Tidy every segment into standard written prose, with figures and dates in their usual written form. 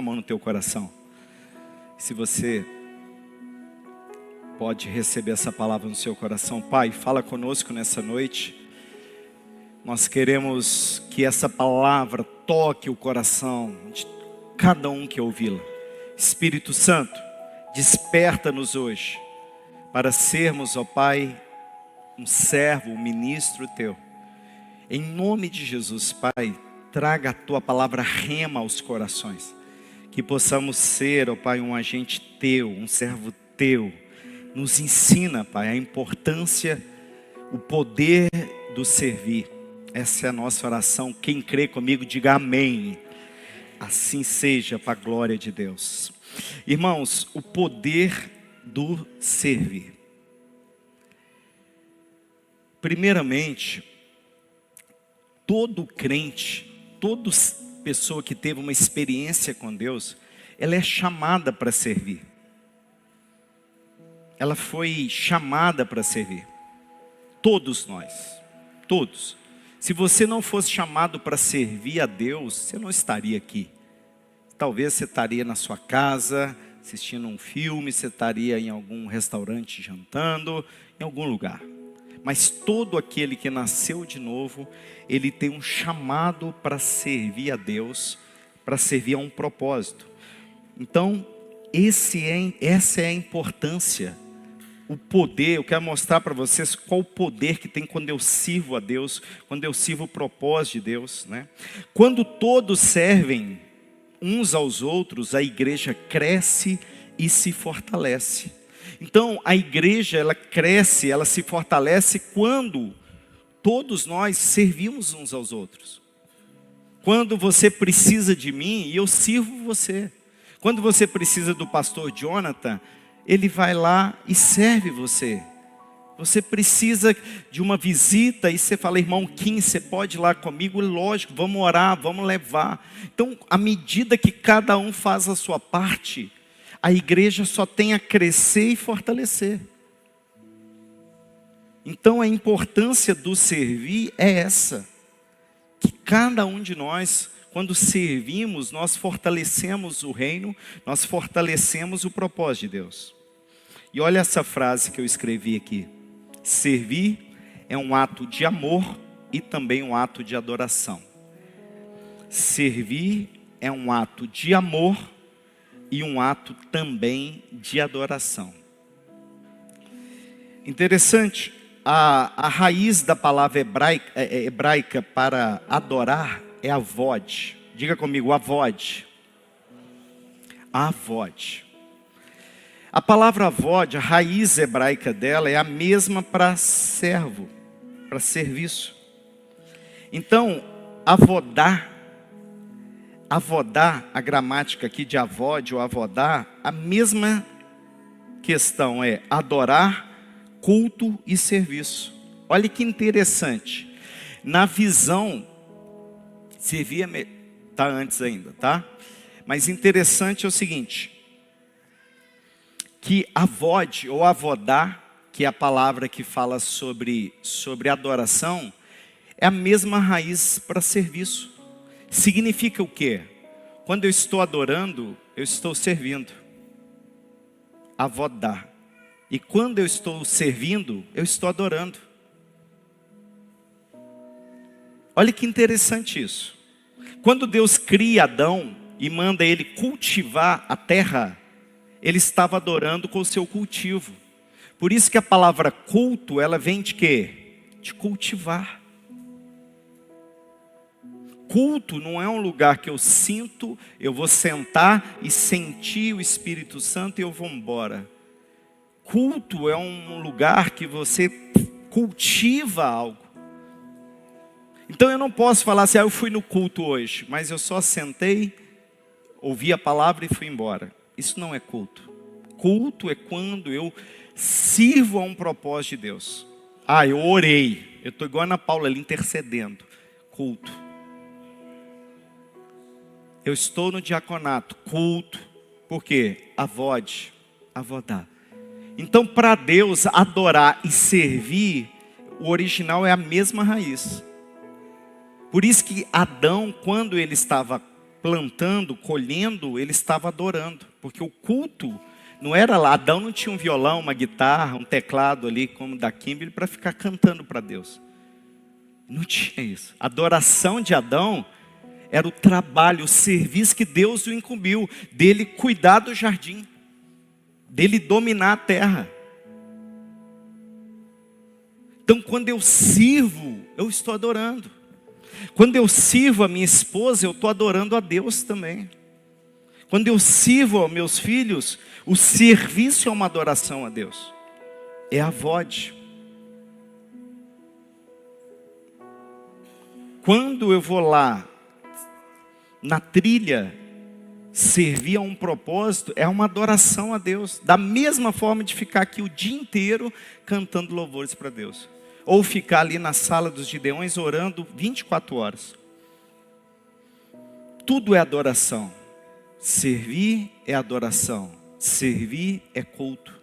a mão no teu coração. Se você pode receber essa palavra no seu coração. Pai, fala conosco nessa noite. Nós queremos que essa palavra toque o coração de cada um que ouvi-la. Espírito Santo, desperta-nos hoje para sermos, ó Pai, um servo, um ministro teu. Em nome de Jesus, Pai, traga a tua palavra rema aos corações. Que possamos ser, ó Pai, um agente teu, um servo teu. Nos ensina, Pai, a importância, o poder do servir. Essa é a nossa oração. Quem crê comigo, diga amém. Assim seja, para a glória de Deus. Irmãos, o poder do servir. Primeiramente, todo crente, toda pessoa que teve uma experiência com Deus, ela é chamada para servir. Ela foi chamada para servir. Todos nós, todos. Se você não fosse chamado para servir a Deus, você não estaria aqui. Talvez você estaria na sua casa, assistindo um filme, você estaria em algum restaurante jantando, em algum lugar. Mas todo aquele que nasceu de novo, ele tem um chamado para servir a Deus, para servir a um propósito. Então, essa é a importância, o poder. Eu quero mostrar para vocês qual o poder que tem quando eu sirvo a Deus, quando eu sirvo o propósito de Deus, né? Quando todos servem uns aos outros, a igreja cresce e se fortalece. Então, a igreja, ela cresce, ela se fortalece quando todos nós servimos uns aos outros. Quando você precisa de mim e eu sirvo você. Quando você precisa do pastor Jonathan, ele vai lá e serve você. Você precisa de uma visita e você fala, irmão Kim, você pode ir lá comigo? Lógico, vamos orar, vamos levar. Então, à medida que cada um faz a sua parte, a igreja só tem a crescer e fortalecer. Então a importância do servir é essa. Que cada um de nós, quando servimos, nós fortalecemos o reino, nós fortalecemos o propósito de Deus. E olha essa frase que eu escrevi aqui. Servir é um ato de amor e também um ato de adoração. Servir é um ato de amor e um ato também de adoração. Interessante, a raiz da palavra hebraica para adorar é avod. Diga comigo, avod. Avod. A palavra avod, a raiz hebraica dela é a mesma para servo, para serviço. Então, avodar, a gramática aqui de avod ou avodar, a mesma questão é adorar, culto e serviço. Olha que interessante. Na visão, servia, está antes ainda, tá? Mas interessante é o seguinte, que avod ou avodar, que é a palavra que fala sobre adoração, é a mesma raiz para serviço. Significa o quê? Quando eu estou adorando, eu estou servindo. Avodar. E quando eu estou servindo, eu estou adorando. Olha que interessante isso. Quando Deus cria Adão e manda ele cultivar a terra, ele estava adorando com o seu cultivo. Por isso que a palavra culto, ela vem de quê? De cultivar. Culto não é um lugar que eu sinto, eu vou sentar e sentir o Espírito Santo e eu vou embora. Culto é um lugar que você cultiva algo. Então eu não posso falar assim, eu fui no culto hoje, mas eu só sentei, ouvi a palavra e fui embora. Isso não é culto. Culto é quando eu sirvo a um propósito de Deus. Eu orei, eu estou igual a Ana Paula ali intercedendo. Culto. Eu estou no diaconato, culto. Por quê? Avodar. Então, para Deus, adorar e servir, o original é a mesma raiz. Por isso que Adão, quando ele estava plantando, colhendo, ele estava adorando. Porque o culto não era lá. Adão não tinha um violão, uma guitarra, um teclado ali, como da Kimberly, para ficar cantando para Deus. Não tinha isso. A adoração de Adão era o trabalho, o serviço que Deus o incumbiu, dele cuidar do jardim, dele dominar a terra. Então, quando eu sirvo, eu estou adorando. Quando eu sirvo a minha esposa, eu estou adorando a Deus também. Quando eu sirvo aos meus filhos, o serviço é uma adoração a Deus. É a VOD. Quando eu vou lá, na trilha, servir a um propósito, é uma adoração a Deus. Da mesma forma de ficar aqui o dia inteiro cantando louvores para Deus. Ou ficar ali na sala dos Gideões orando 24 horas. Tudo é adoração. Servir é adoração. Servir é culto.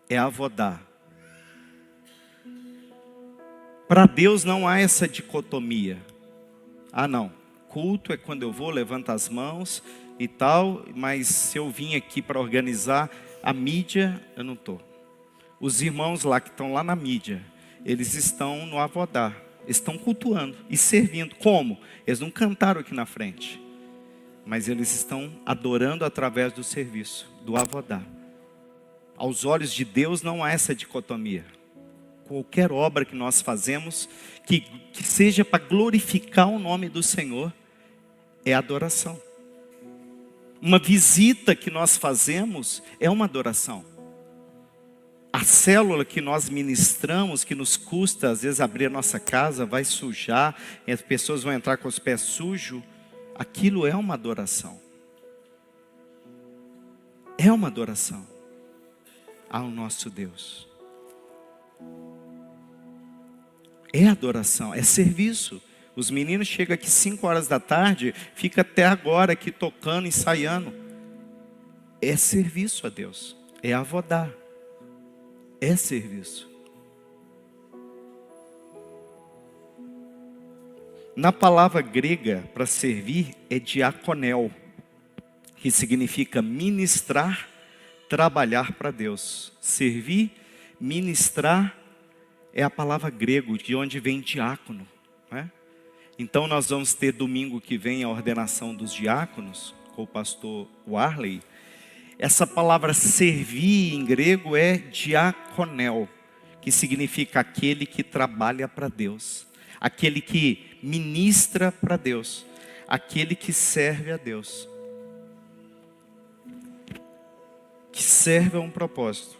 É avodar. Para Deus não há essa dicotomia. Ah, não. Culto é quando eu vou, levanto as mãos e tal. Mas se eu vim aqui para organizar a mídia, eu não estou. Os irmãos lá que estão lá na mídia, eles estão no avodar. Estão cultuando e servindo. Como? Eles não cantaram aqui na frente. Mas eles estão adorando através do serviço, do avodar. Aos olhos de Deus não há essa dicotomia. Qualquer obra que nós fazemos, que seja para glorificar o nome do Senhor, é adoração. Uma visita que nós fazemos é uma adoração. A célula que nós ministramos, que nos custa às vezes abrir a nossa casa, vai sujar, e as pessoas vão entrar com os pés sujos, aquilo é uma adoração. É uma adoração ao nosso Deus. É adoração, é serviço. Os meninos chegam aqui 5 horas da tarde, fica até agora aqui tocando, ensaiando. É serviço a Deus, é avodar. É serviço. Na palavra grega para servir é diaconel, que significa ministrar, trabalhar para Deus. Servir, ministrar é a palavra grego, de onde vem diácono, né? Então nós vamos ter domingo que vem a ordenação dos diáconos, com o pastor Warley. Essa palavra servir em grego é diaconel, que significa aquele que trabalha para Deus, aquele que ministra para Deus, aquele que serve a Deus, que serve a um propósito.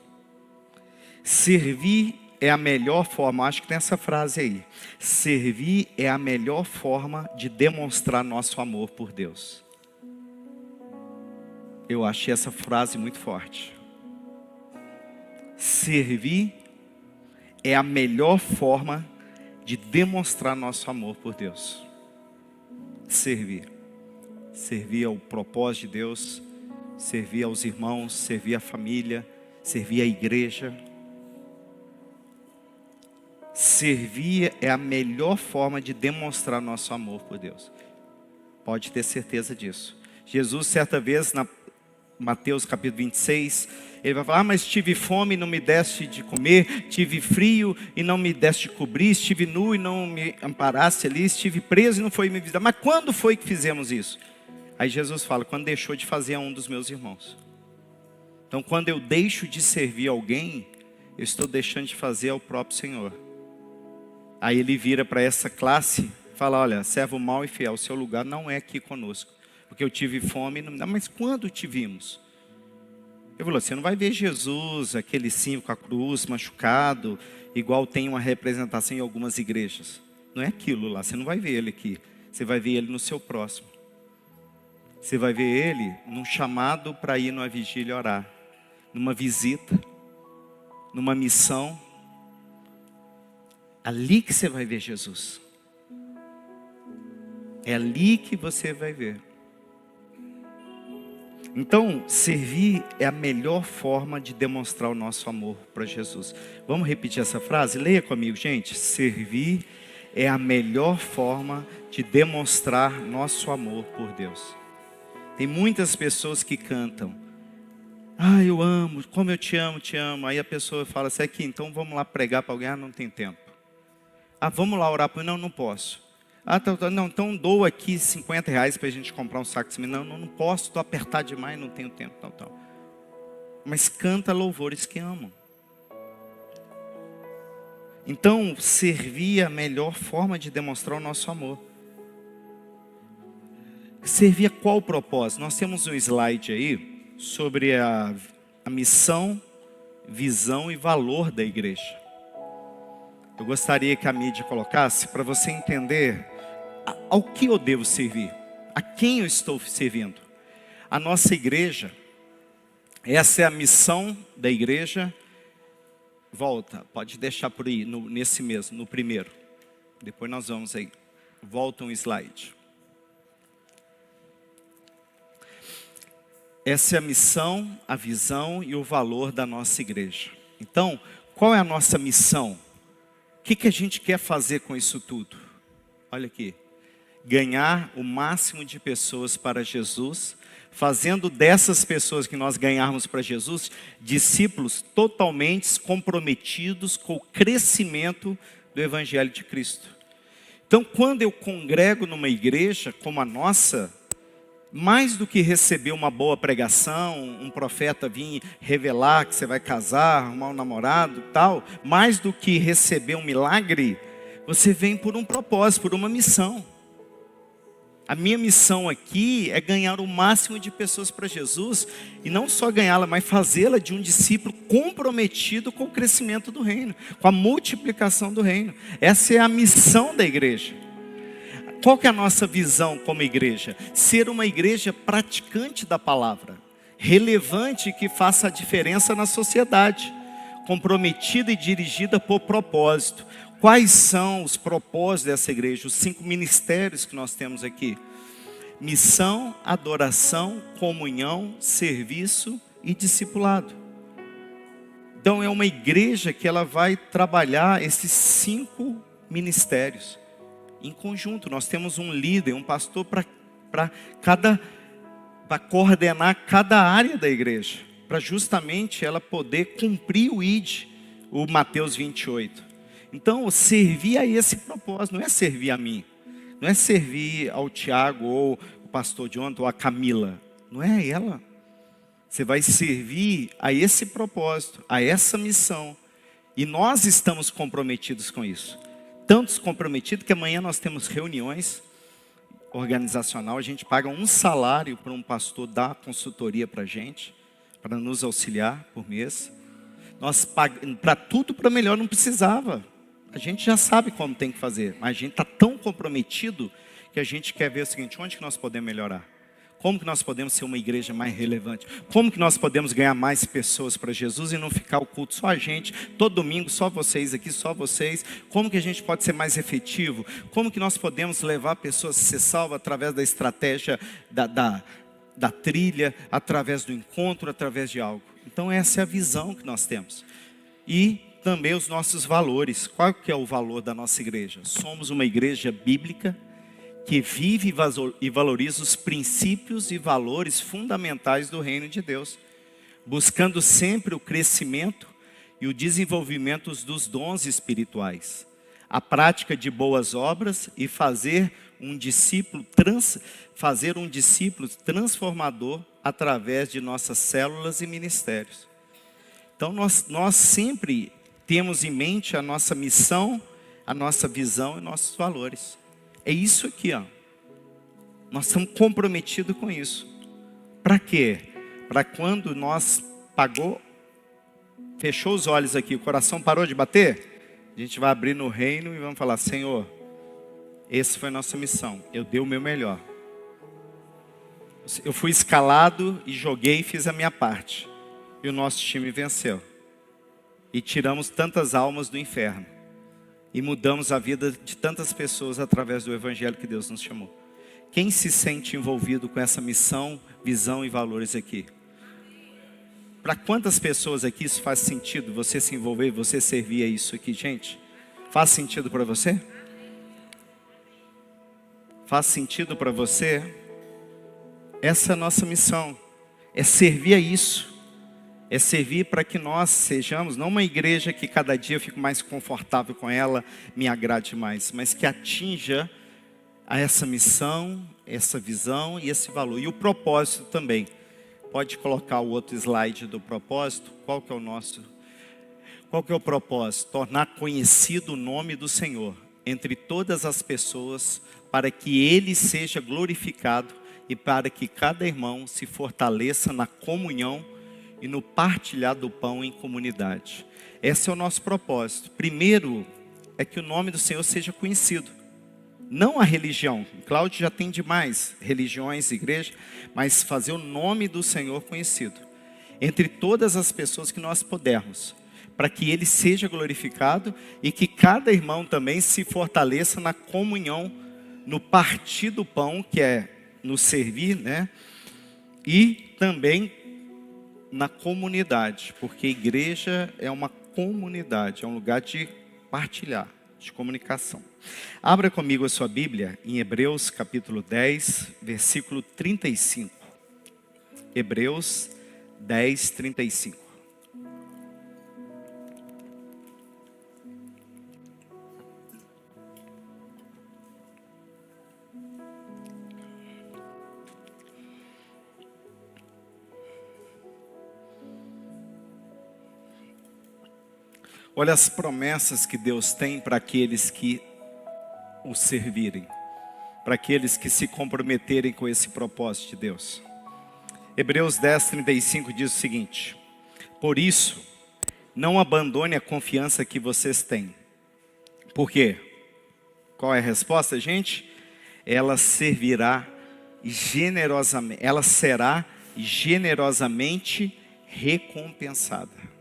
Servir é a melhor forma, acho que tem essa frase aí, servir é a melhor forma de demonstrar nosso amor por Deus. Eu achei essa frase muito forte. Servir é a melhor forma de demonstrar nosso amor por Deus. Servir. Servir ao propósito de Deus, servir aos irmãos, servir à família, servir à igreja. Servir é a melhor forma de demonstrar nosso amor por Deus. Pode ter certeza disso. Jesus, certa vez, na Mateus capítulo 26, ele vai falar, mas tive fome e não me deste de comer, tive frio e não me deste de cobrir, estive nu e não me amparaste ali, estive preso e não foi me visitar. Mas quando foi que fizemos isso? Aí Jesus fala, quando deixou de fazer a um dos meus irmãos. Então quando eu deixo de servir alguém, eu estou deixando de fazer ao próprio Senhor. Aí ele vira para essa classe, fala, olha, servo mau e fiel, o seu lugar não é aqui conosco. Porque eu tive fome, mas quando te vimos? Ele falou, você não vai ver Jesus, aquele símbolo com a cruz, machucado, igual tem uma representação em algumas igrejas. Não é aquilo lá, você não vai ver ele aqui. Você vai ver ele no seu próximo. Você vai ver ele num chamado para ir numa vigília orar. Numa visita, numa missão. Ali que você vai ver Jesus. É ali que você vai ver. Então, servir é a melhor forma de demonstrar o nosso amor para Jesus. Vamos repetir essa frase? Leia comigo, gente. Servir é a melhor forma de demonstrar nosso amor por Deus. Tem muitas pessoas que cantam: ah, eu amo, como eu te amo, te amo. Aí a pessoa fala assim: aqui, então vamos lá pregar para alguém. Ah, não tem tempo. Ah, vamos lá orar para mim. Não, não posso. Ah, não, então dou aqui R$ 50 para a gente comprar um saco de cimento. Não, não posso, estou apertado demais, não tenho tempo, tal. Mas canta louvores que amam. Então, servir é a melhor forma de demonstrar o nosso amor. Servir a qual propósito? Nós temos um slide aí sobre a missão, visão e valor da igreja. Eu gostaria que a mídia colocasse para você entender ao que eu devo servir, a quem eu estou servindo. A nossa igreja, essa é a missão da igreja. Volta, pode deixar por aí, nesse mesmo, no primeiro. Depois nós vamos aí. Volta um slide. Essa é a missão, a visão e o valor da nossa igreja. Então, qual é a nossa missão? O que a gente quer fazer com isso tudo? Olha aqui. Ganhar o máximo de pessoas para Jesus, fazendo dessas pessoas que nós ganharmos para Jesus, discípulos totalmente comprometidos com o crescimento do Evangelho de Cristo. Então, quando eu congrego numa igreja como a nossa, mais do que receber uma boa pregação, um profeta vir revelar que você vai casar, arrumar um namorado e tal, mais do que receber um milagre, você vem por um propósito, por uma missão. A minha missão aqui é ganhar o máximo de pessoas para Jesus, e não só ganhá-la, mas fazê-la de um discípulo comprometido com o crescimento do reino, com a multiplicação do reino. Essa é a missão da igreja. Qual que é a nossa visão como igreja? Ser uma igreja praticante da palavra, relevante e que faça a diferença na sociedade, comprometida e dirigida por propósito. Quais são os propósitos dessa igreja? Os 5 ministérios que nós temos aqui: missão, adoração, comunhão, serviço e discipulado. Então é uma igreja que ela vai trabalhar esses 5 ministérios em conjunto. Nós temos um líder, um pastor para coordenar cada área da igreja, para justamente ela poder cumprir o ID, o Mateus 28. Então, servir a esse propósito, não é servir a mim, não é servir ao Tiago ou o pastor Jonathan ou a Camila, não é ela. Você vai servir a esse propósito, a essa missão, e nós estamos comprometidos com isso. Tantos comprometidos que amanhã nós temos reuniões organizacional, a gente paga um salário para um pastor dar consultoria para a gente, para nos auxiliar por mês. Nós pagamos para tudo, para melhor não precisava. A gente já sabe como tem que fazer, mas a gente está tão comprometido que a gente quer ver o seguinte: onde que nós podemos melhorar? Como que nós podemos ser uma igreja mais relevante? Como que nós podemos ganhar mais pessoas para Jesus e não ficar o culto só a gente, todo domingo, só vocês aqui, só vocês? Como que a gente pode ser mais efetivo? Como que nós podemos levar pessoas a ser salvas através da estratégia da trilha, através do encontro, através de algo? Então essa é a visão que nós temos. E também os nossos valores. Qual que é o valor da nossa igreja? Somos uma igreja bíblica que vive e valoriza os princípios e valores fundamentais do reino de Deus, buscando sempre o crescimento e o desenvolvimento dos dons espirituais, a prática de boas obras e fazer um discípulo transformador através de nossas células e ministérios. Então nós sempre temos em mente a nossa missão, a nossa visão e nossos valores. É isso aqui, ó. Nós estamos comprometidos com isso. Para quê? Para quando nós fechou os olhos aqui, o coração parou de bater, a gente vai abrir no reino e vamos falar: Senhor, essa foi a nossa missão, eu dei o meu melhor. Eu fui escalado e joguei e fiz a minha parte. E o nosso time venceu. E tiramos tantas almas do inferno. E mudamos a vida de tantas pessoas através do evangelho que Deus nos chamou. Quem se sente envolvido com essa missão, visão e valores aqui? Para quantas pessoas aqui isso faz sentido? Você se envolver, você servir a isso aqui, gente? Faz sentido para você? Faz sentido para você? Essa é a nossa missão, é servir a isso, é servir para que nós sejamos, não uma igreja que cada dia eu fico mais confortável com ela, me agrade mais, mas que atinja a essa missão, essa visão e esse valor. E o propósito também. Pode colocar o outro slide do propósito. Qual que é o propósito? Tornar conhecido o nome do Senhor entre todas as pessoas, para que Ele seja glorificado e para que cada irmão se fortaleça na comunhão e no partilhar do pão em comunidade. Esse é o nosso propósito. Primeiro é que o nome do Senhor seja conhecido. Não a religião. Cláudio já tem demais religiões, igrejas, mas fazer o nome do Senhor conhecido entre todas as pessoas que nós pudermos, para que Ele seja glorificado e que cada irmão também se fortaleça na comunhão, no partir do pão, que é no servir, né? E também na comunidade, porque igreja é uma comunidade, é um lugar de partilhar, de comunicação. Abra comigo a sua Bíblia em Hebreus capítulo 10, versículo 35. Hebreus 10, 35. Olha as promessas que Deus tem para aqueles que o servirem, para aqueles que se comprometerem com esse propósito de Deus. Hebreus 10, 35 diz o seguinte: por isso, não abandone a confiança que vocês têm. Por quê? Qual é a resposta, gente? Ela servirá generosamente, ela será generosamente recompensada.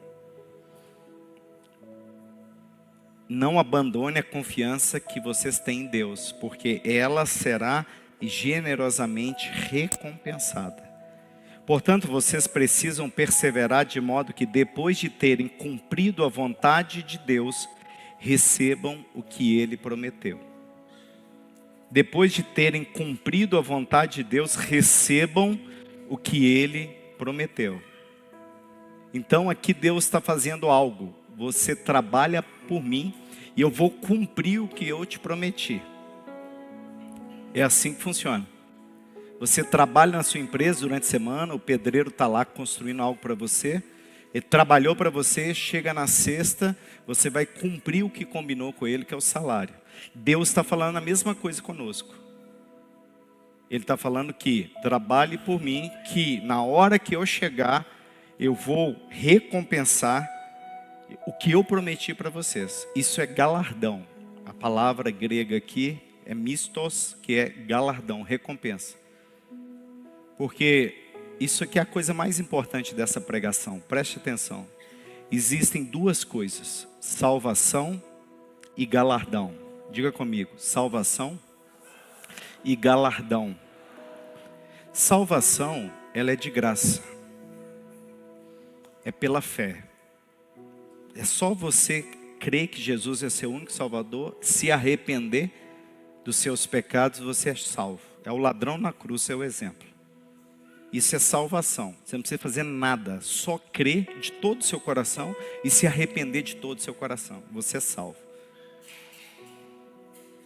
Não abandone a confiança que vocês têm em Deus, porque ela será generosamente recompensada. Portanto, vocês precisam perseverar de modo que depois de terem cumprido a vontade de Deus, recebam o que Ele prometeu. Depois de terem cumprido a vontade de Deus, recebam o que Ele prometeu. Então aqui Deus está fazendo algo. Você trabalha por mim e eu vou cumprir o que eu te prometi. É assim que funciona. Você trabalha na sua empresa durante a semana, o pedreiro está lá construindo algo para você. Ele trabalhou para você, chega na sexta, você vai cumprir o que combinou com ele, que é o salário. Deus está falando a mesma coisa conosco. Ele está falando que trabalhe por mim, que na hora que eu chegar, eu vou recompensar o que eu prometi para vocês. Isso é galardão. A palavra grega aqui é mistos, que é galardão, recompensa. Porque isso aqui é a coisa mais importante dessa pregação. Preste atenção. Existem duas coisas: salvação e galardão. Diga comigo: salvação e galardão. Salvação, ela é de graça. É pela fé. É só você crer que Jesus é seu único Salvador, se arrepender dos seus pecados, você é salvo. É o ladrão na cruz, é o exemplo. Isso é salvação. Você não precisa fazer nada, só crer de todo o seu coração e se arrepender de todo o seu coração. Você é salvo.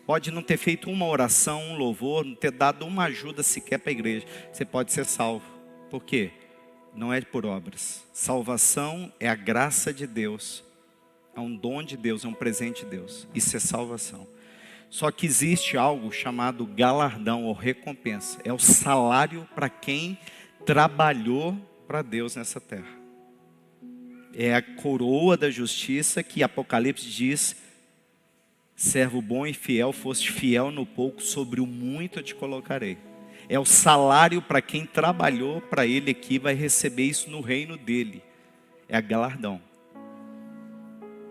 Pode não ter feito uma oração, um louvor, não ter dado uma ajuda sequer para a igreja. Você pode ser salvo. Por quê? Não é por obras. Salvação é a graça de Deus. É um dom de Deus, é um presente de Deus. Isso é salvação. Só que existe algo chamado galardão ou recompensa. É o salário para quem trabalhou para Deus nessa terra. É a coroa da justiça que Apocalipse diz: servo bom e fiel, foste fiel no pouco, sobre o muito eu te colocarei. É o salário para quem trabalhou para Ele aqui, vai receber isso no reino dEle. É a galardão.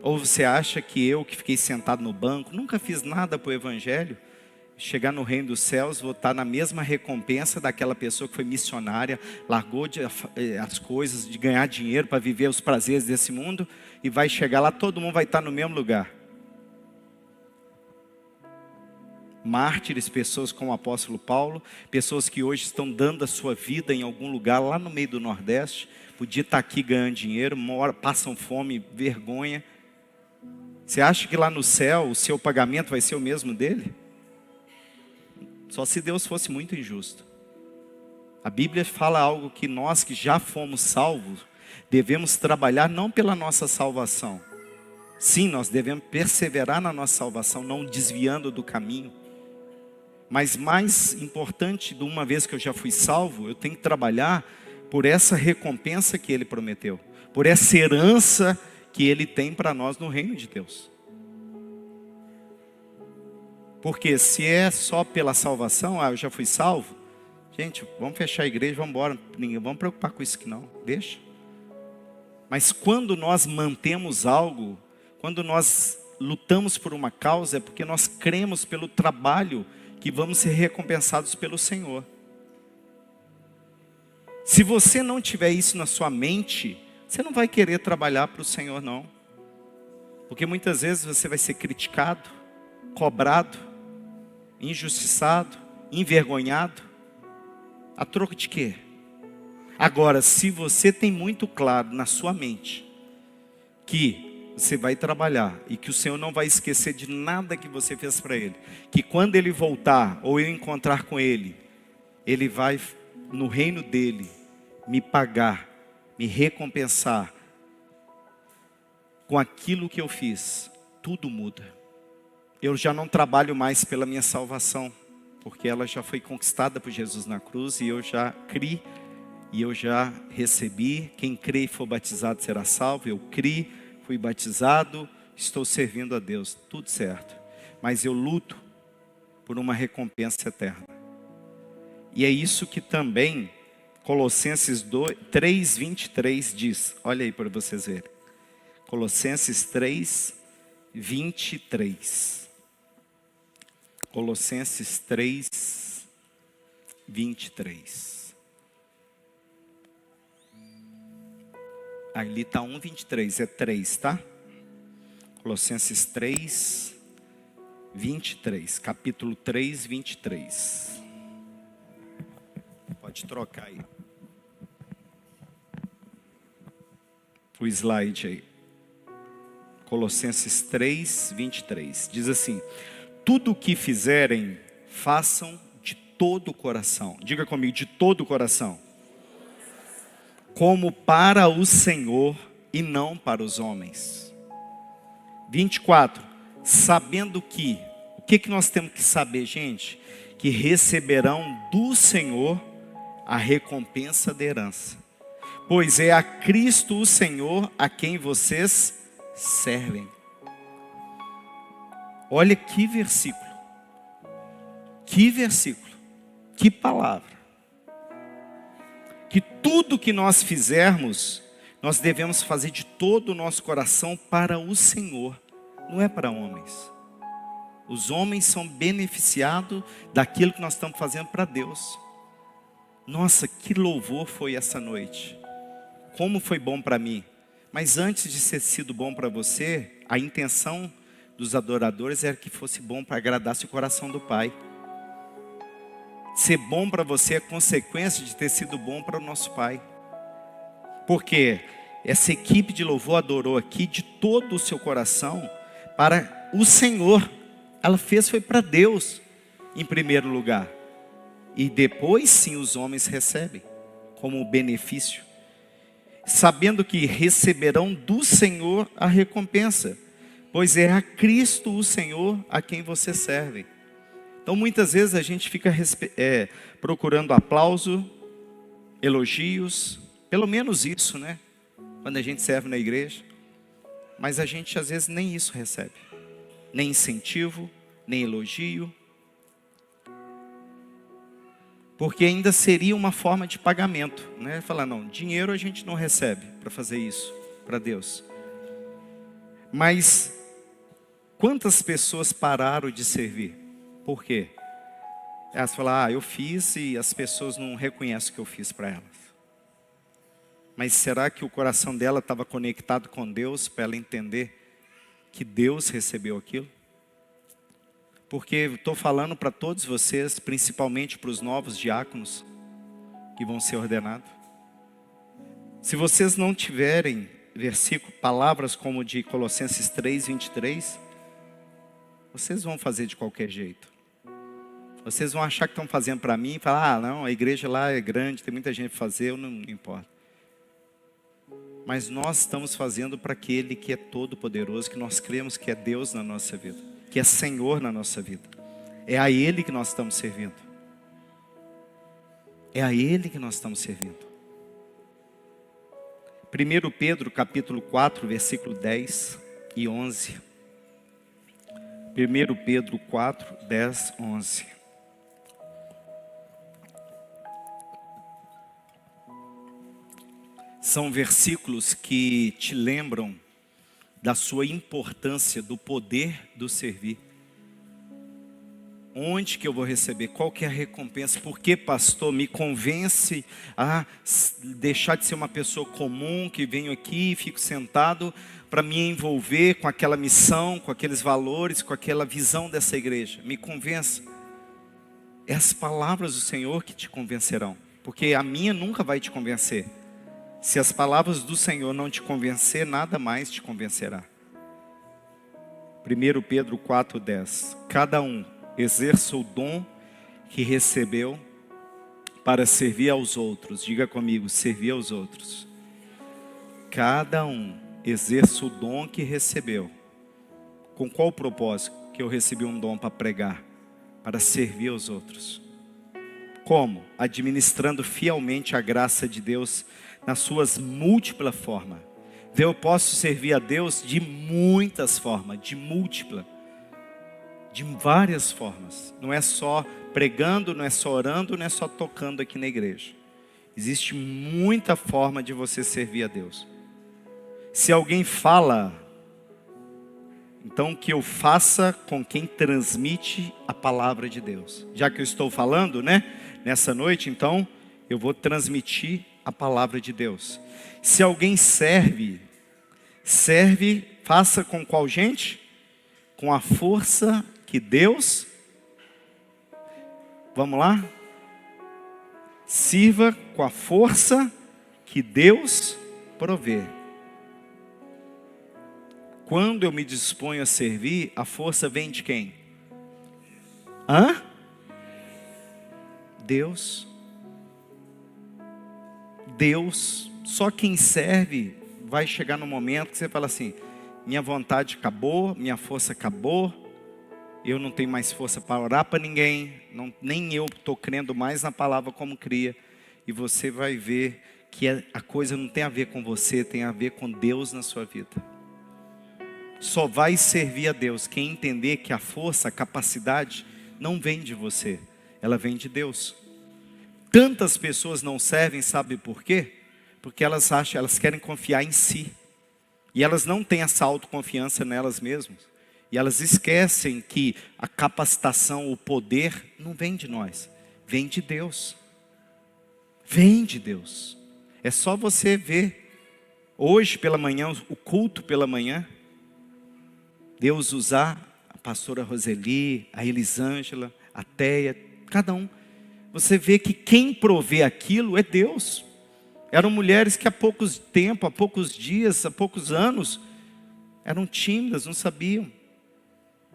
Ou você acha que eu que fiquei sentado no banco, nunca fiz nada para o Evangelho, chegar no reino dos céus, vou estar na mesma recompensa daquela pessoa que foi missionária, largou as coisas de ganhar dinheiro para viver os prazeres desse mundo, e vai chegar lá, todo mundo vai estar no mesmo lugar. mártires, pessoas como o apóstolo Paulo, pessoas que hoje estão dando a sua vida em algum lugar lá no meio do Nordeste, podia estar aqui ganhando dinheiro, passam fome, vergonha. Você acha que lá no céu o seu pagamento vai ser o mesmo dele? Só se Deus fosse muito injusto. A Bíblia fala algo que nós que já fomos salvos, devemos trabalhar não pela nossa salvação. Sim, nós devemos perseverar na nossa salvação, não desviando do caminho. Mas mais importante, de uma vez que eu já fui salvo, eu tenho que trabalhar por essa recompensa que Ele prometeu. Por essa herança que Ele tem para nós no reino de Deus. Porque se é só pela salvação, eu já fui salvo. Gente, vamos fechar a igreja, vamos embora. Ninguém vamos preocupar com isso que não, deixa. Mas quando nós mantemos algo, quando nós lutamos por uma causa, é porque nós cremos pelo trabalho que vamos ser recompensados pelo Senhor. Se você não tiver isso na sua mente, você não vai querer trabalhar para o Senhor não. Porque muitas vezes você vai ser criticado, cobrado, injustiçado, envergonhado. A troco de quê? Agora, se você tem muito claro na sua mente que você vai trabalhar e que o Senhor não vai esquecer de nada que você fez para Ele, que quando Ele voltar ou eu encontrar com Ele, Ele vai no reino dEle me pagar, me recompensar com aquilo que eu fiz, tudo muda. Eu já não trabalho mais pela minha salvação, porque ela já foi conquistada por Jesus na cruz e eu já criei. E eu já recebi, quem crê e for batizado será salvo. Eu criei, fui batizado, estou servindo a Deus, tudo certo. Mas eu luto por uma recompensa eterna. E é isso que também Colossenses 3:23 diz. Olha aí para vocês verem. Colossenses 3:23. Colossenses 3:23. Ali está 1:23, é 3, tá? Colossenses 3:23, capítulo 3:23. Pode trocar aí. O slide aí. Colossenses 3:23. Diz assim: tudo o que fizerem, façam de todo o coração. Diga comigo, de todo o coração. Como para o Senhor e não para os homens. 24. Sabendo que, o que nós temos que saber, gente? Que receberão do Senhor a recompensa da herança. Pois é a Cristo o Senhor a quem vocês servem. Olha que versículo. Que versículo. Que palavra. Que tudo que nós fizermos, nós devemos fazer de todo o nosso coração para o Senhor, não é para homens. Os homens são beneficiados daquilo que nós estamos fazendo para Deus. Nossa, que louvor foi essa noite. Como foi bom para mim. Mas antes de ter sido bom para você, a intenção dos adoradores era que fosse bom para agradar o coração do Pai. Ser bom para você é consequência de ter sido bom para o nosso Pai. Porque essa equipe de louvor adorou aqui de todo o seu coração para o Senhor. Ela fez foi para Deus em primeiro lugar. E depois sim os homens recebem como benefício. Sabendo que receberão do Senhor a recompensa. Pois é a Cristo o Senhor a quem você serve. Então muitas vezes a gente fica procurando aplauso, elogios, pelo menos isso, né? Quando a gente serve na igreja. Mas a gente às vezes nem isso recebe. Nem incentivo, nem elogio. Porque ainda seria uma forma de pagamento, né? Falar, não, dinheiro a gente não recebe para fazer isso, para Deus. Mas quantas pessoas pararam de servir? Por quê? Elas falam, eu fiz e as pessoas não reconhecem o que eu fiz para elas. Mas será que o coração dela estava conectado com Deus para ela entender que Deus recebeu aquilo? porque estou falando para todos vocês, principalmente para os novos diáconos que vão ser ordenados. Se vocês não tiverem palavras como de Colossenses 3:23, vocês vão fazer de qualquer jeito. Vocês vão achar que estão fazendo para mim e falar, não, a igreja lá é grande, tem muita gente para fazer, eu não importa. Mas nós estamos fazendo para aquele que é todo poderoso, que nós cremos que é Deus na nossa vida, que é Senhor na nossa vida. É a Ele que nós estamos servindo. É a Ele que nós estamos servindo. 1 Pedro capítulo 4, versículo 10 e 11. 1 Pedro 4, 10, 11. São versículos que te lembram da sua importância, do poder do servir. Onde que eu vou receber? Qual que é a recompensa? Por que, pastor, me convence a deixar de ser uma pessoa comum, que venho aqui e fico sentado para me envolver com aquela missão, com aqueles valores, com aquela visão dessa igreja? Me convença. É as palavras do Senhor que te convencerão, porque a minha nunca vai te convencer. Se as palavras do Senhor não te convencer, nada mais te convencerá. 1 Pedro 4:10. Cada um exerça o dom que recebeu para servir aos outros. Diga comigo, servir aos outros. Cada um exerça o dom que recebeu. Com qual propósito? Que eu recebi um dom para pregar, para servir aos outros. Como? Administrando fielmente a graça de Deus nas suas múltiplas formas. Eu posso servir a Deus de muitas formas, de várias formas. Não é só pregando, não é só orando, não é só tocando aqui na igreja. Existe muita forma de você servir a Deus. Se alguém fala, então que eu faça com quem transmite a palavra de Deus. Já que eu estou falando, nessa noite, então eu vou transmitir a palavra de Deus. Se alguém serve, faça com qual gente? Com a força que Deus, vamos lá? Sirva com a força que Deus provê. Quando eu me disponho a servir, a força vem de quem? Deus. Deus. Só quem serve vai chegar no momento que você fala assim, minha vontade acabou, minha força acabou, eu não tenho mais força para orar para ninguém, nem eu estou crendo mais na palavra como cria. E você vai ver que a coisa não tem a ver com você, tem a ver com Deus na sua vida. Só vai servir a Deus quem entender que a força, a capacidade não vem de você, ela vem de Deus. Tantas pessoas não servem, sabe por quê? Porque elas querem confiar em si. E elas não têm essa autoconfiança nelas mesmas. E elas esquecem que a capacitação, o poder, não vem de nós. Vem de Deus. Vem de Deus. É só você ver. Hoje pela manhã, o culto pela manhã. Deus usar a pastora Roseli, a Elisângela, a Teia, cada um. Você vê que quem provê aquilo é Deus. Eram mulheres que há poucos tempos, há poucos dias, há poucos anos, eram tímidas, não sabiam.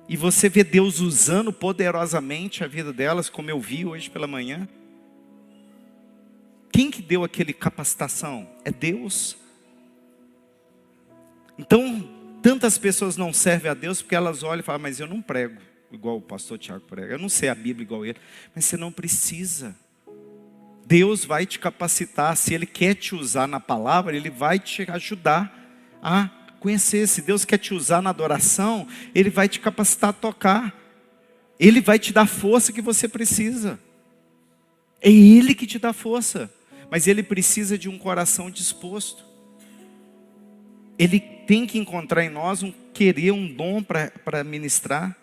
E você vê Deus usando poderosamente a vida delas, como eu vi hoje pela manhã. Quem que deu aquele capacitação? É Deus. Então, tantas pessoas não servem a Deus porque elas olham e falam, mas eu não prego igual o pastor Tiago prega. Eu não sei a Bíblia igual ele. Mas você não precisa. Deus vai te capacitar. Se Ele quer te usar na palavra, Ele vai te ajudar a conhecer. Se Deus quer te usar na adoração, Ele vai te capacitar a tocar. Ele vai te dar força que você precisa. É Ele que te dá força. Mas Ele precisa de um coração disposto. Ele tem que encontrar em nós um querer, um dom para ministrar.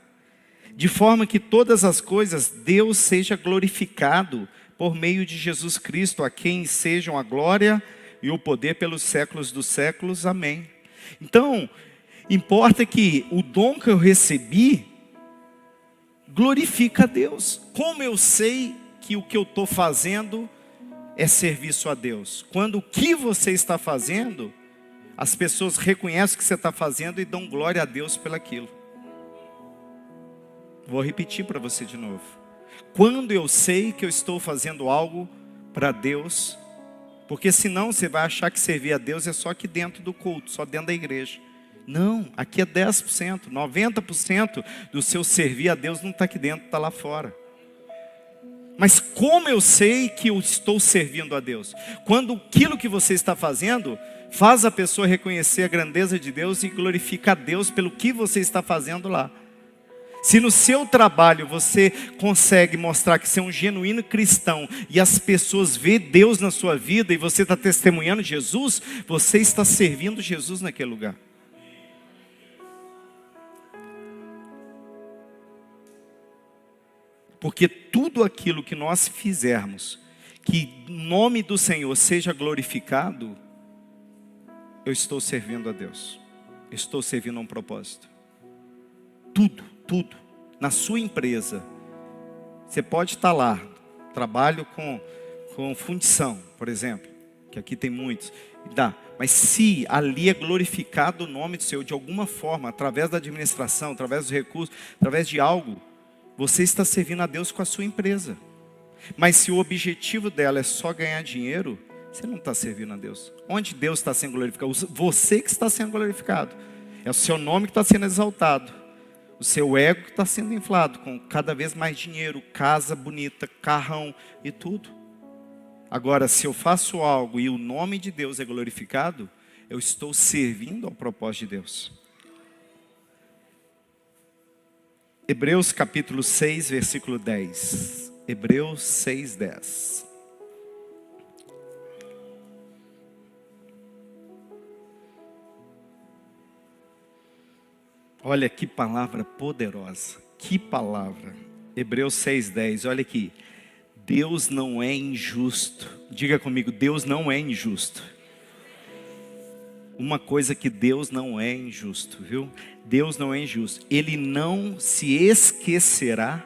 De forma que todas as coisas, Deus seja glorificado por meio de Jesus Cristo, a quem sejam a glória e o poder pelos séculos dos séculos. Amém. Então, importa que o dom que eu recebi, glorifica a Deus. Como eu sei que o que eu estou fazendo é serviço a Deus? Quando o que você está fazendo, as pessoas reconhecem o que você está fazendo e dão glória a Deus pelaquilo. Vou repetir para você de novo. Quando eu sei que eu estou fazendo algo para Deus, porque senão você vai achar que servir a Deus é só aqui dentro do culto, só dentro da igreja. Não, aqui é 10%, 90% do seu servir a Deus não está aqui dentro, está lá fora. Mas como eu sei que eu estou servindo a Deus? Quando aquilo que você está fazendo faz a pessoa reconhecer a grandeza de Deus e glorifica a Deus pelo que você está fazendo lá. Se no seu trabalho você consegue mostrar que você é um genuíno cristão e as pessoas vê Deus na sua vida e você está testemunhando Jesus, você está servindo Jesus naquele lugar. Porque tudo aquilo que nós fizermos, que o nome do Senhor seja glorificado, eu estou servindo a Deus. Eu estou servindo a um propósito. Tudo. Na sua empresa, você pode estar lá, trabalho com fundição, por exemplo, que aqui tem muitos, mas se ali é glorificado o nome do Senhor de alguma forma, através da administração, através dos recursos, através de algo, você está servindo a Deus com a sua empresa. Mas se o objetivo dela é só ganhar dinheiro, você não está servindo a Deus. Onde Deus está sendo glorificado? Você que está sendo glorificado. É o seu nome que está sendo exaltado. O seu ego que está sendo inflado com cada vez mais dinheiro, casa bonita, carrão e tudo. Agora, se eu faço algo e o nome de Deus é glorificado, eu estou servindo ao propósito de Deus. Hebreus capítulo 6, versículo 10. Hebreus 6, 10. Olha que palavra poderosa. Que palavra. Hebreus 6, 10. Olha aqui. Deus não é injusto. Diga comigo, Deus não é injusto. Uma coisa que Deus não é injusto, viu? Deus não é injusto. Ele não se esquecerá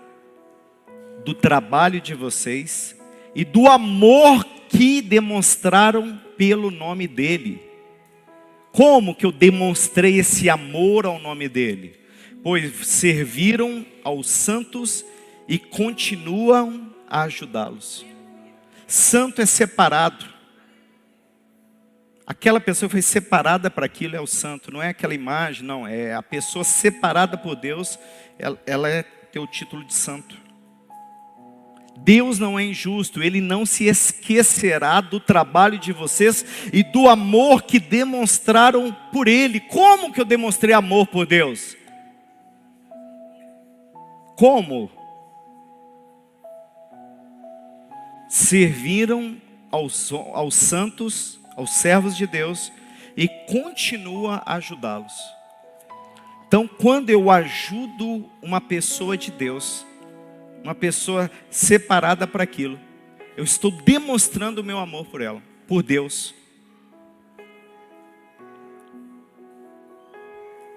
do trabalho de vocês e do amor que demonstraram pelo nome dele. Como que eu demonstrei esse amor ao nome dele? Pois serviram aos santos e continuam a ajudá-los. Santo é separado. Aquela pessoa foi separada para aquilo, é o santo, não é aquela imagem, não, é a pessoa separada por Deus, ela tem o título de santo. Deus não é injusto, Ele não se esquecerá do trabalho de vocês e do amor que demonstraram por Ele. Como que eu demonstrei amor por Deus? Como? Serviram aos santos, aos servos de Deus, e continua a ajudá-los. Então, quando eu ajudo uma pessoa de Deus, uma pessoa separada para aquilo, eu estou demonstrando o meu amor por ela, por Deus.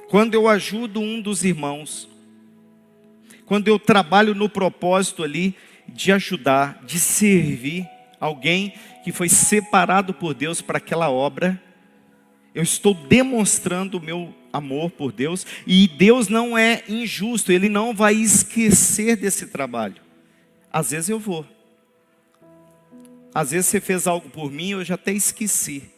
Quando eu ajudo um dos irmãos, quando eu trabalho no propósito ali de ajudar, de servir alguém que foi separado por Deus para aquela obra, eu estou demonstrando o meu amor por Deus, e Deus não é injusto, Ele não vai esquecer desse trabalho. Às vezes eu vou. Às vezes você fez algo por mim, eu já até esqueci.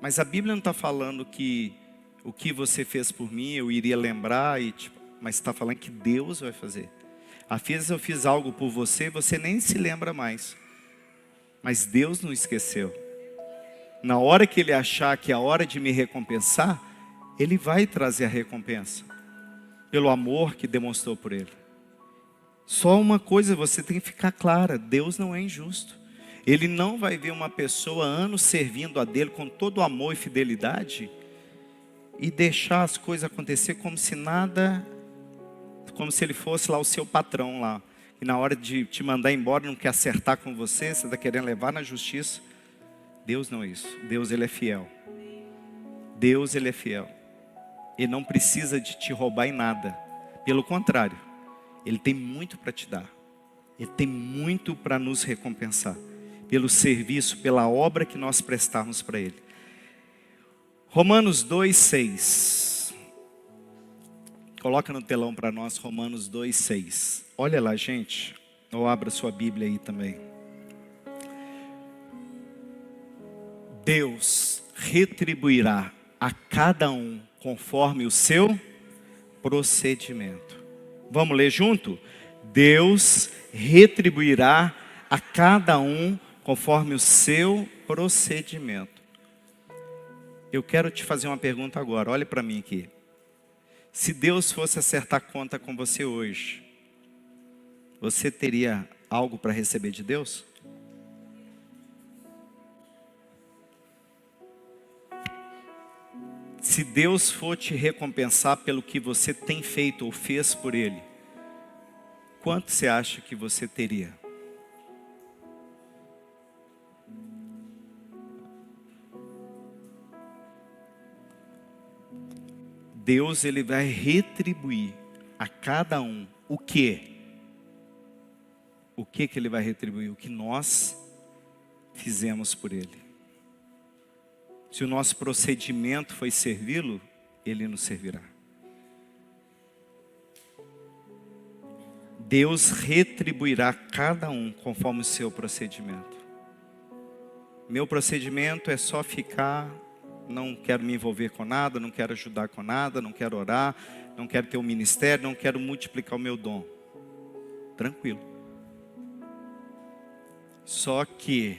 Mas a Bíblia não está falando que o que você fez por mim eu iria lembrar, mas está falando que Deus vai fazer. Às vezes eu fiz algo por você, você nem se lembra mais. Mas Deus não esqueceu. Na hora que Ele achar que é a hora de me recompensar, Ele vai trazer a recompensa. Pelo amor que demonstrou por Ele. Só uma coisa você tem que ficar clara. Deus não é injusto. Ele não vai ver uma pessoa anos servindo a dele com todo amor e fidelidade e deixar as coisas acontecer como se nada, como se ele fosse lá o seu patrão lá. E na hora de te mandar embora, não quer acertar com você, você está querendo levar na justiça. Deus não é isso. Deus, Ele é fiel. Deus, Ele é fiel. Ele não precisa de te roubar em nada. Pelo contrário, Ele tem muito para te dar. Ele tem muito para nos recompensar. Pelo serviço, pela obra que nós prestarmos para Ele. Romanos 2:6. Coloca no telão para nós Romanos 2:6. Olha lá, gente. Ou abra sua Bíblia aí também. Deus retribuirá a cada um conforme o seu procedimento. Vamos ler junto? Deus retribuirá a cada um conforme o seu procedimento. Eu quero te fazer uma pergunta agora, olhe para mim aqui. Se Deus fosse acertar conta com você hoje, você teria algo para receber de Deus? Se Deus for te recompensar pelo que você tem feito ou fez por Ele, quanto você acha que você teria? Deus, Ele vai retribuir a cada um o quê? O que Ele vai retribuir? O que nós fizemos por Ele. Se o nosso procedimento foi servi-lo, Ele nos servirá. Deus retribuirá a cada um conforme o seu procedimento. Meu procedimento é só ficar, não quero me envolver com nada, não quero ajudar com nada, não quero orar, não quero ter um ministério, não quero multiplicar o meu dom. Tranquilo. Só que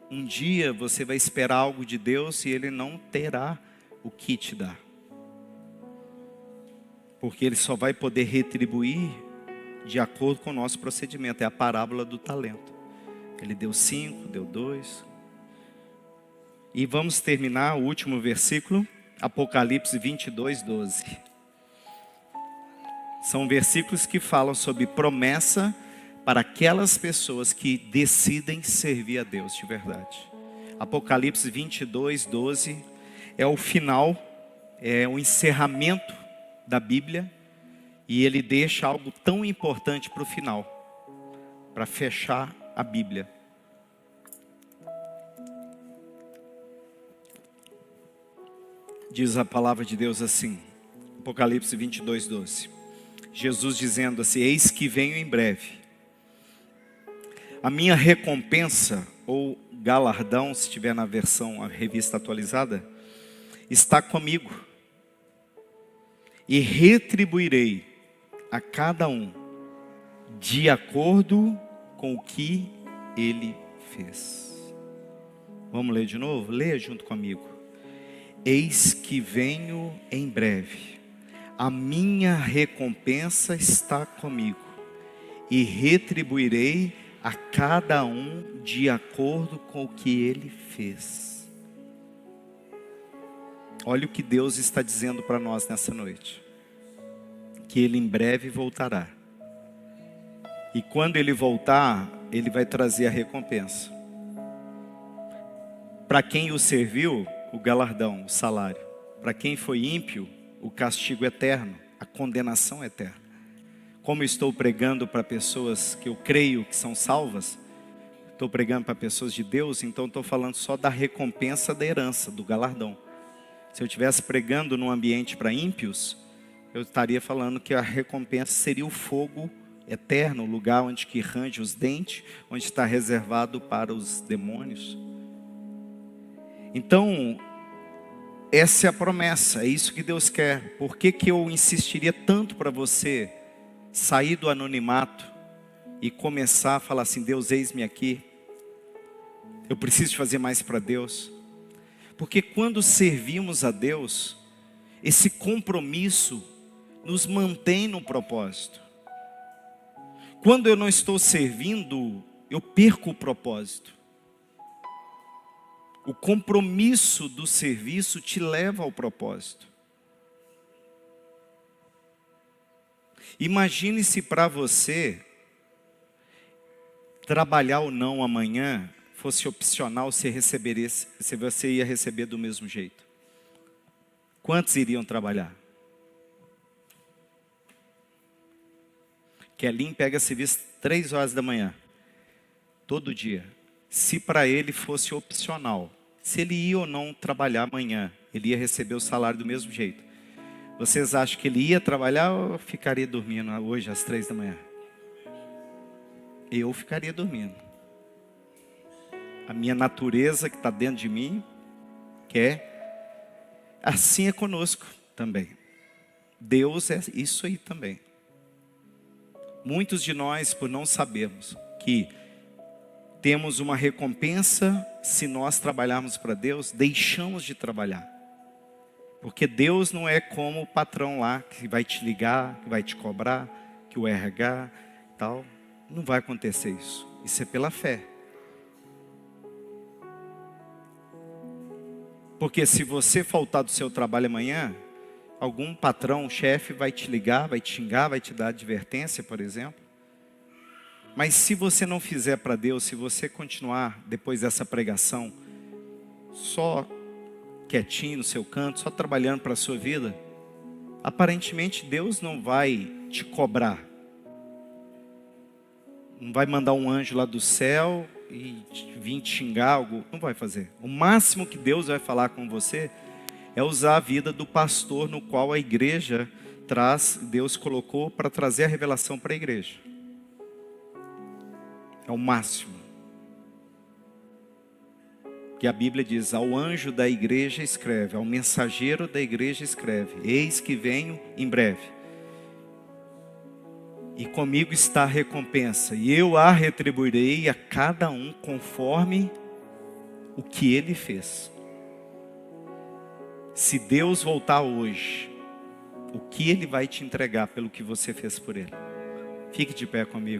um dia você vai esperar algo de Deus e Ele não terá o que te dar. Porque Ele só vai poder retribuir de acordo com o nosso procedimento. É a parábola do talento. Ele deu 5, deu 2. E vamos terminar o último versículo, Apocalipse 22:12. São versículos que falam sobre promessa para aquelas pessoas que decidem servir a Deus de verdade. Apocalipse 22:12 é o final, é o encerramento da Bíblia. E ele deixa algo tão importante para o final, para fechar a Bíblia. Diz a palavra de Deus assim, Apocalipse 22:12. Jesus dizendo assim: eis que venho em breve. A minha recompensa, ou galardão, se estiver na versão, a revista atualizada, está comigo. E retribuirei a cada um de acordo com o que ele fez. Vamos ler de novo? Leia junto comigo. Eis que venho em breve. A minha recompensa está comigo. E retribuirei a cada um de acordo com o que ele fez. Olha o que Deus está dizendo para nós nessa noite. Que Ele em breve voltará. E quando Ele voltar, Ele vai trazer a recompensa. Para quem o serviu, o galardão, o salário. Para quem foi ímpio, o castigo eterno, a condenação eterna. Como eu estou pregando para pessoas que eu creio que são salvas, estou pregando para pessoas de Deus, então estou falando só da recompensa da herança, do galardão. Se eu estivesse pregando num ambiente para ímpios, eu estaria falando que a recompensa seria o fogo eterno, o lugar onde que range os dentes, onde está reservado para os demônios. Então, essa é a promessa, é isso que Deus quer. Por que que eu insistiria tanto para você sair do anonimato e começar a falar assim: Deus, eis-me aqui. Eu preciso fazer mais para Deus. Porque quando servimos a Deus, esse compromisso nos mantém no propósito. Quando eu não estou servindo, eu perco o propósito. O compromisso do serviço te leva ao propósito. Imagine se para você, trabalhar ou não amanhã fosse opcional, se você ia receber do mesmo jeito. Quantos iriam trabalhar? Kelim pega serviço 3 horas da manhã, todo dia. Se para ele fosse opcional, se ele ia ou não trabalhar amanhã, ele ia receber o salário do mesmo jeito. Vocês acham que ele ia trabalhar ou ficaria dormindo hoje às 3 da manhã? Eu ficaria dormindo. A minha natureza que está dentro de mim quer. Assim é conosco também. Deus é isso aí também. Muitos de nós, por não sabermos que temos uma recompensa se nós trabalharmos para Deus, deixamos de trabalhar. Porque Deus não é como o patrão lá, que vai te ligar, que vai te cobrar, que o RH tal. Não vai acontecer isso. Isso é pela fé. Porque se você faltar do seu trabalho amanhã, algum patrão, chefe vai te ligar, vai te xingar, vai te dar advertência, por exemplo. Mas se você não fizer para Deus, se você continuar depois dessa pregação, só quietinho no seu canto, só trabalhando para a sua vida, aparentemente Deus não vai te cobrar. Não vai mandar um anjo lá do céu e vir te xingar algo. Não vai fazer. O máximo que Deus vai falar com você é usar a vida do pastor no qual a igreja traz, Deus colocou para trazer a revelação para a igreja. É o máximo. Que a Bíblia diz, ao anjo da igreja escreve, ao mensageiro da igreja escreve, eis que venho em breve. E comigo está a recompensa, e eu a retribuirei a cada um conforme o que ele fez. Se Deus voltar hoje, o que ele vai te entregar pelo que você fez por ele? Fique de pé comigo.